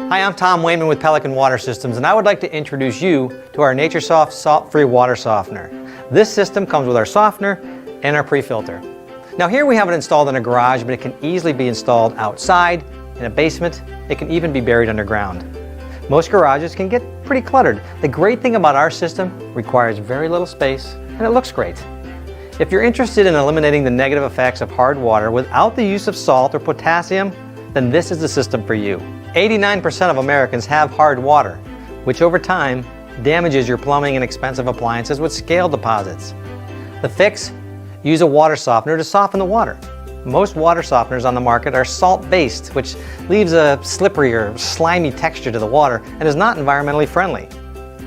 Hi, I'm Tom Wayman with Pelican Water Systems, and I would like to introduce you to our NatureSoft salt-free water softener. This system comes with our softener and our pre-filter. Now here we have it installed in a garage, but it can easily be installed outside, in a basement. It can even be buried underground. Most garages can get pretty cluttered. The great thing about our system requires very little space, and it looks great. If you're interested in eliminating the negative effects of hard water without the use of salt or potassium, then this is the system for you. 89% of Americans have hard water, which over time damages your plumbing and expensive appliances with scale deposits. The fix? Use a water softener to soften the water. Most water softeners on the market are salt-based, which leaves a slippery or slimy texture to the water and is not environmentally friendly.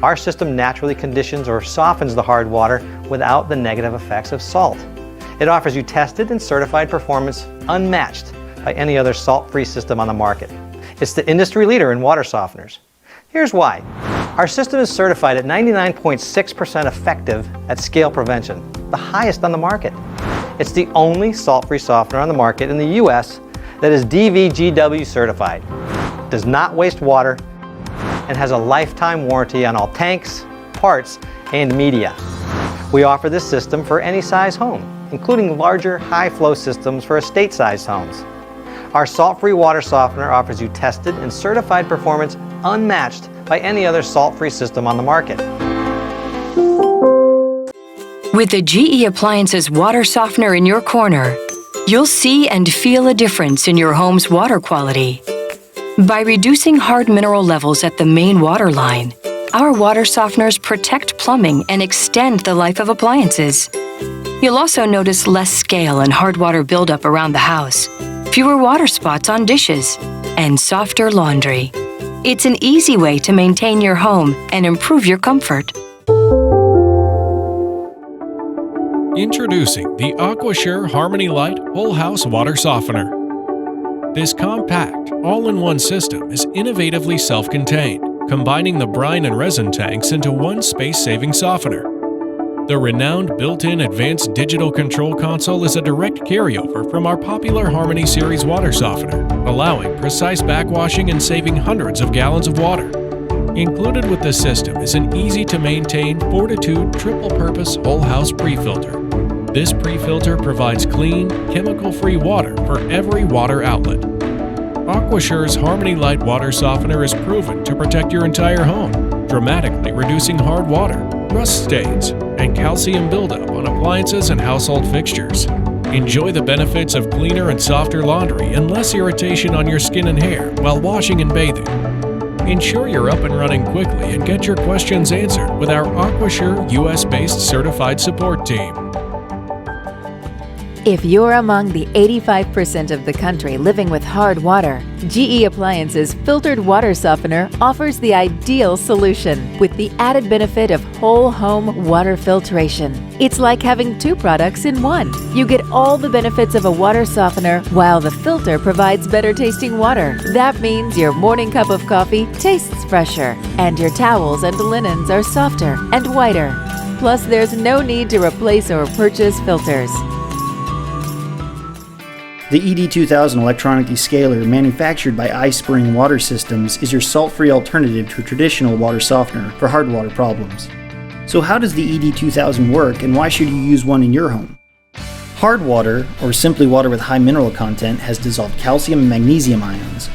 Our system naturally conditions or softens the hard water without the negative effects of salt. It offers you tested and certified performance unmatched by any other salt-free system on the market. It's the industry leader in water softeners. Here's why. Our system is certified at 99.6% effective at scale prevention, the highest on the market. It's the only salt-free softener on the market in the US that is DVGW certified, does not waste water, and has a lifetime warranty on all tanks, parts, and media. We offer this system for any size home, including larger, high-flow systems for estate-sized homes. Our salt-free water softener offers you tested and certified performance unmatched by any other salt-free system on the market. With the GE Appliances water softener in your corner, you'll see and feel a difference in your home's water quality. By reducing hard mineral levels at the main water line, our water softeners protect plumbing and extend the life of appliances. You'll also notice less scale and hard water buildup around the house, fewer water spots on dishes, and softer laundry. It's an easy way to maintain your home and improve your comfort. Introducing the Aquasure Harmony Light Whole House Water Softener. This compact, all-in-one system is innovatively self-contained, combining the brine and resin tanks into one space-saving softener. The renowned built-in advanced digital control console is a direct carryover from our popular Harmony Series water softener, allowing precise backwashing and saving hundreds of gallons of water. Included with the system is an easy-to-maintain Fortitude triple-purpose whole-house pre-filter. This pre-filter provides clean, chemical-free water for every water outlet. Aquasure's Harmony Light water softener is proven to protect your entire home, dramatically reducing hard water, rust stains, and calcium buildup on appliances and household fixtures. Enjoy the benefits of cleaner and softer laundry and less irritation on your skin and hair while washing and bathing. Ensure you're up and running quickly and get your questions answered with our Aquasure US-based certified support team. If you're among the 85% of the country living with hard water, GE Appliances Filtered Water Softener offers the ideal solution with the added benefit of whole home water filtration. It's like having two products in one. You get all the benefits of a water softener while the filter provides better tasting water. That means your morning cup of coffee tastes fresher, and your towels and linens are softer and whiter. Plus, there's no need to replace or purchase filters. The ED2000 electronic descaler, manufactured by iSpring Water Systems, is your salt-free alternative to a traditional water softener for hard water problems. So how does the ED2000 work, and why should you use one in your home? Hard water, or simply water with high mineral content, has dissolved calcium and magnesium ions.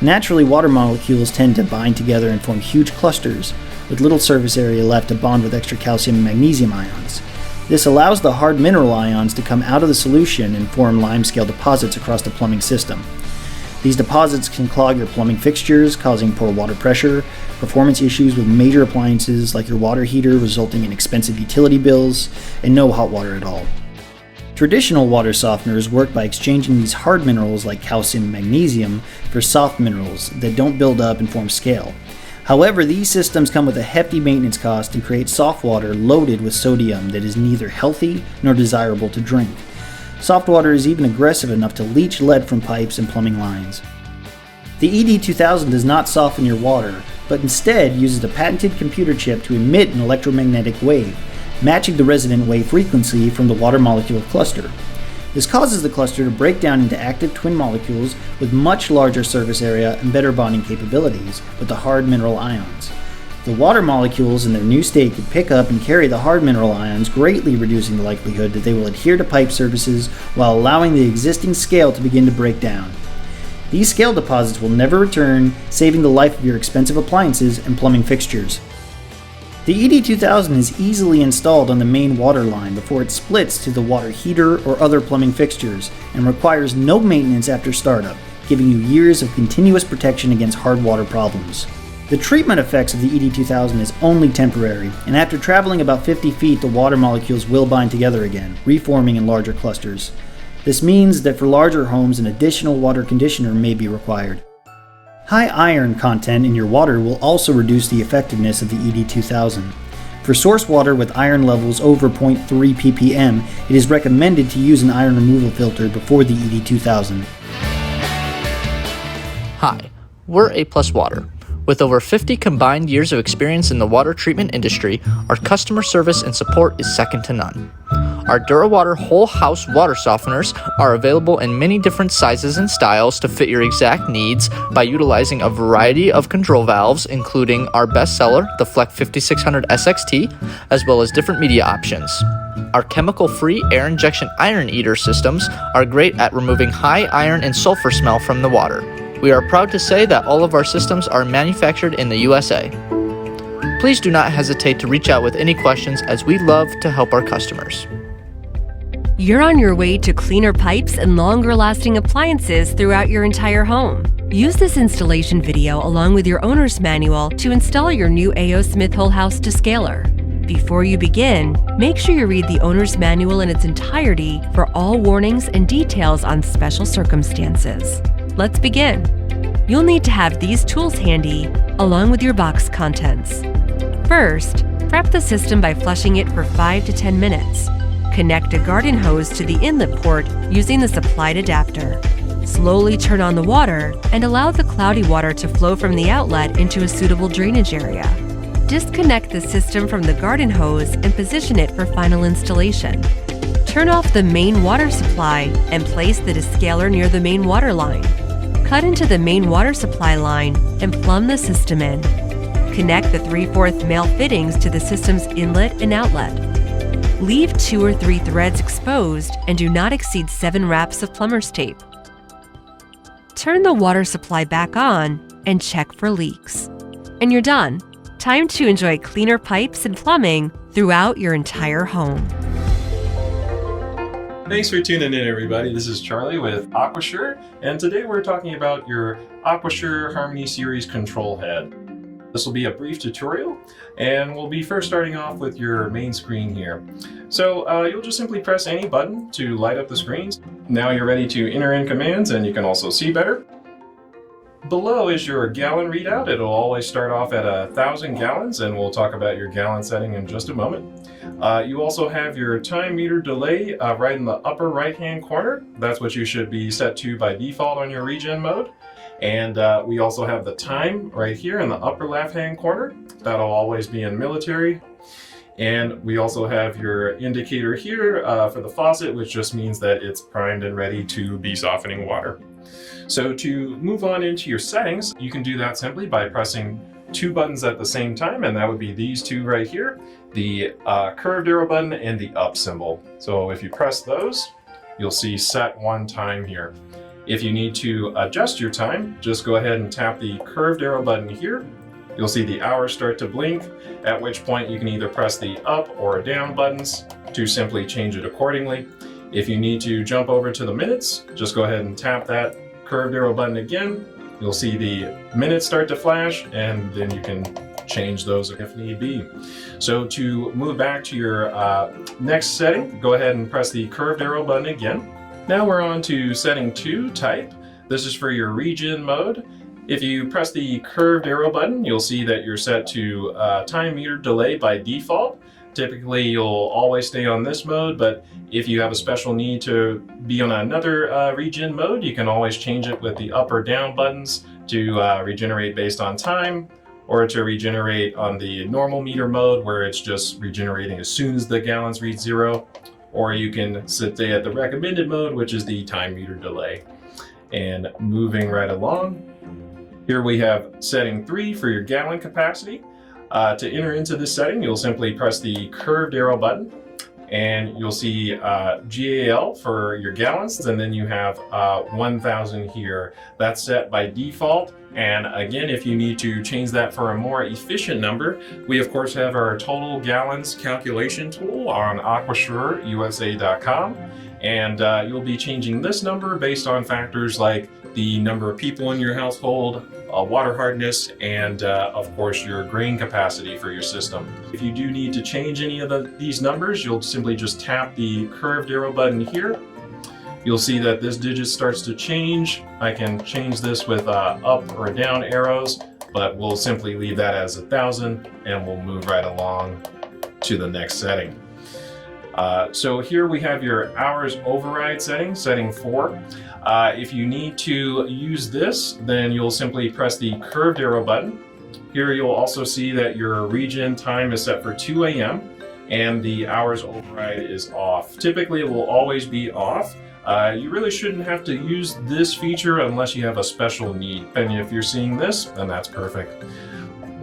Naturally, water molecules tend to bind together and form huge clusters, with little surface area left to bond with extra calcium and magnesium ions. This allows the hard mineral ions to come out of the solution and form limescale deposits across the plumbing system. These deposits can clog your plumbing fixtures, causing poor water pressure, performance issues with major appliances like your water heater, resulting in expensive utility bills, and no hot water at all. Traditional water softeners work by exchanging these hard minerals like calcium and magnesium for soft minerals that don't build up and form scale. However, these systems come with a hefty maintenance cost and create soft water loaded with sodium that is neither healthy nor desirable to drink. Soft water is even aggressive enough to leach lead from pipes and plumbing lines. The ED2000 does not soften your water, but instead uses a patented computer chip to emit an electromagnetic wave, matching the resident wave frequency from the water molecule cluster. This causes the cluster to break down into active twin molecules with much larger surface area and better bonding capabilities with the hard mineral ions. The water molecules in their new state can pick up and carry the hard mineral ions, greatly reducing the likelihood that they will adhere to pipe surfaces while allowing the existing scale to begin to break down. These scale deposits will never return, saving the life of your expensive appliances and plumbing fixtures. The ED2000 is easily installed on the main water line before it splits to the water heater or other plumbing fixtures and requires no maintenance after startup, giving you years of continuous protection against hard water problems. The treatment effects of the ED2000 is only temporary, and after traveling about 50 feet, the water molecules will bind together again, reforming in larger clusters. This means that for larger homes, an additional water conditioner may be required. High iron content in your water will also reduce the effectiveness of the ED2000. For source water with iron levels over 0.3 ppm, it is recommended to use an iron removal filter before the ED2000. Hi, we're A+ Water. With over 50 combined years of experience in the water treatment industry, our customer service and support is second to none. Our DuraWater whole house water softeners are available in many different sizes and styles to fit your exact needs by utilizing a variety of control valves, including our bestseller, the Fleck 5600 SXT, as well as different media options. Our chemical-free air injection iron eater systems are great at removing high iron and sulfur smell from the water. We are proud to say that all of our systems are manufactured in the USA. Please do not hesitate to reach out with any questions, as we love to help our customers. You're on your way to cleaner pipes and longer-lasting appliances throughout your entire home. Use this installation video along with your owner's manual to install your new A.O. Smith whole house descaler. Before you begin, make sure you read the owner's manual in its entirety for all warnings and details on special circumstances. Let's begin. You'll need to have these tools handy, along with your box contents. First, prep the system by flushing it for 5 to 10 minutes. Connect a garden hose to the inlet port using the supplied adapter. Slowly turn on the water and allow the cloudy water to flow from the outlet into a suitable drainage area. Disconnect the system from the garden hose and position it for final installation. Turn off the main water supply and place the descaler near the main water line. Cut into the main water supply line and plumb the system in. Connect the 3/4 male fittings to the system's inlet and outlet. Leave 2 or 3 threads exposed and do not exceed 7 wraps of plumber's tape. Turn the water supply back on and check for leaks. And you're done. Time to enjoy cleaner pipes and plumbing throughout your entire home. Thanks for tuning in, everybody. This is Charlie with Aquasure, and today we're talking about your Aquasure Harmony Series control head. This will be a brief tutorial, and we'll be first starting off with your main screen here. So you'll just simply press any button to light up the screens. Now you're ready to enter in commands, and you can also see better. Below is your gallon readout. It'll always start off at 1,000 gallons, and we'll talk about your gallon setting in just a moment. You also have your time meter delay right in the upper right-hand corner. That's what you should be set to by default on your regen mode. And we also have the time right here in the upper left-hand corner. That'll always be in military. And we also have your indicator here for the faucet, which just means that it's primed and ready to be softening water. So to move on into your settings, you can do that simply by pressing 2 buttons at the same time, and that would be these 2 right here, the curved arrow button and the up symbol. So if you press those, you'll see set 1 time here. If you need to adjust your time, just go ahead and tap the curved arrow button here. You'll see the hours start to blink, at which point you can either press the up or down buttons to simply change it accordingly. If you need to jump over to the minutes, just go ahead and tap that curved arrow button again. You'll see the minutes start to flash, and then you can change those if need be. So to move back to your next setting, go ahead and press the curved arrow button again. Now we're on to setting 2, type. This is for your regen mode. If you press the curved arrow button, you'll see that you're set to time meter delay by default. Typically, you'll always stay on this mode, but if you have a special need to be on another regen mode, you can always change it with the up or down buttons to regenerate based on time, or to regenerate on the normal meter mode where it's just regenerating as soon as the gallons reach 0, or you can stay at the recommended mode, which is the time meter delay. And moving right along, here we have setting 3 for your gallon capacity. To enter into this setting, you'll simply press the curved arrow button, and you'll see GAL for your gallons, and then you have 1,000 here. That's set by default. And again, if you need to change that for a more efficient number, we of course have our total gallons calculation tool on aquasureusa.com. And you'll be changing this number based on factors like the number of people in your household, water hardness, and of course your grain capacity for your system. If you do need to change any of these numbers, you'll simply just tap the curved arrow button here. You'll see that this digit starts to change. I can change this with up or down arrows, but we'll simply leave that as 1,000 and we'll move right along to the next setting. So here we have your hours override setting, setting 4. If you need to use this, then you'll simply press the curved arrow button. Here you'll also see that your region time is set for 2 a.m. and the hours override is off. Typically it will always be off. You really shouldn't have to use this feature unless you have a special need. And if you're seeing this, then that's perfect.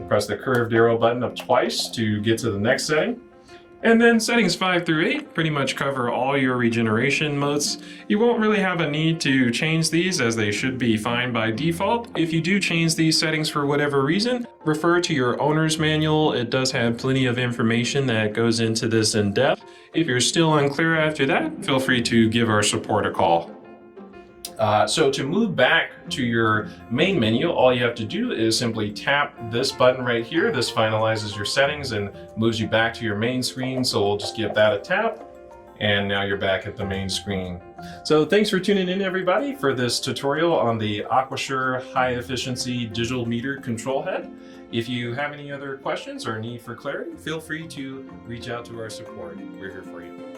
Press the curved arrow button up twice to get to the next setting. And then settings 5 through 8 pretty much cover all your regeneration modes. You won't really have a need to change these as they should be fine by default. If you do change these settings for whatever reason, refer to your owner's manual. It does have plenty of information that goes into this in depth. If you're still unclear after that, feel free to give our support a call. So to move back to your main menu, all you have to do is simply tap this button right here. This finalizes your settings and moves you back to your main screen. So we'll just give that a tap. And now you're back at the main screen. So thanks for tuning in, everybody, for this tutorial on the Aquasure High Efficiency Digital Meter Control Head. If you have any other questions or need for clarity, feel free to reach out to our support. We're here for you.